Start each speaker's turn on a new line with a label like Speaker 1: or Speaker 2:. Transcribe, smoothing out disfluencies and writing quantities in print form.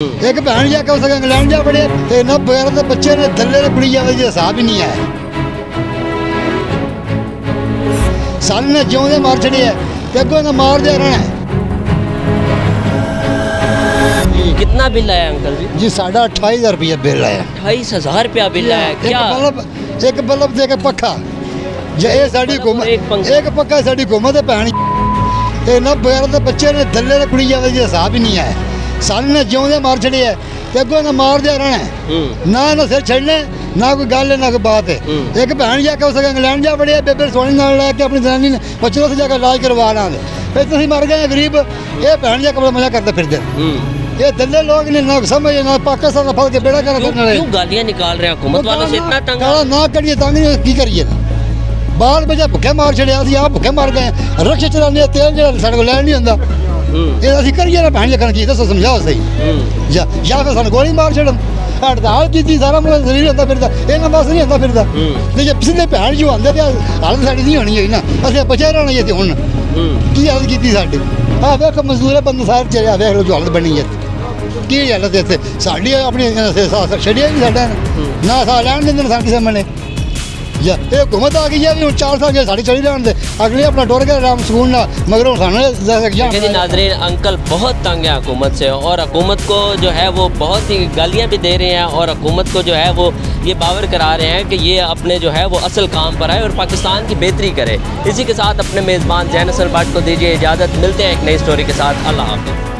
Speaker 1: एक भैन जाके उस इंग्लैंड जा बड़े ते ना बगैर दे बच्चे ने दल्ले ने कुड़ी जावे हिसाब ही नहीं है। साल ने जिउंदे मार छड़े है ते अगों ना मार दे रहना है।
Speaker 2: कितना बिल आया अंकल जी?
Speaker 1: जी साढ़ा 28,000 रुपया बिल आया।
Speaker 2: 28,000 रुपया बिल आया क्या?
Speaker 1: एक बल्ब ते एक पक्खा जे ये साडी हुकूमत एक पक्का साडी हुकूमत है भैन ते ना बगैर दे बच्चे ने दल्ले ने कुड़ी जावे हिसाब ही नहीं है। साल ने जिउंदे मार छड़े है ते अगों ना मार दे रहना है। ना ना सिर छड़ने ना कोई गल है ना कोई बात है। एक भैन जाके उस इंग्लैंड जा बड़े बेबे सोनी नाल लेके अपनी जनानी ने बच्चे उस जाके इलाज करवा रहा है। फिर तुसीं मर गए गरीब ये भैन जाके बड़ा मजा करते फिरदे। ये दल्ले लोग ने ना समझ ना पाकिस्तान का फल के बेड़ा कर करने वाले
Speaker 2: क्यों गालियां निकाल रहे हैं हुकूमत वालों से? इतना तंग
Speaker 1: ना करिए तंग नहीं की करिए ना बाल बजा भुखे मार छड़िया सी आप भुखे मार गए रक्शे चलाने तेल जो साढ़े को लैन नहीं होंदा ये असं करिए ना भैन जखन की दसो समझाओ सही या फिर सानू गोली मार छड़न हड़ताल की सारा मुल्क जलील होंदा फिरदा इन्हां बस नहीं होंदा फिरदा ते जे पिछले भैन जो आंदे ते हालत साडी नहीं होनी होई ना असं बचे रहना ये ते हुन की हालत कीती साडी आ वेख मजदूर बंद सारे चले वेख लो जो हालत बनी है की हालत इत्थे साडी अपनी छड़िया नहीं साडा ना सा लैन दिंदे साडी सामने या ये हुकूमत आ गई है भी 4 साल के साड़ी चली जाने दे अगले अपना टोर के आराम सुकून ना मगर
Speaker 2: जी नाज़रीन अंकल बहुत तंग है हुकूमत से और हुकूमत को जो है वो बहुत ही गालियां भी दे रहे हैं और हुकूमत को जो है वो ये बावर करा रहे हैं कि ये अपने जो है वो असल काम पर आए और पाकिस्तान की बेहतरी करे। इसी के साथ अपने मेज़बान जैन असल भट्ट को दीजिए इजाज़त। मिलते हैं एक नई स्टोरी के साथ। अल्लाह हाफ़िज़।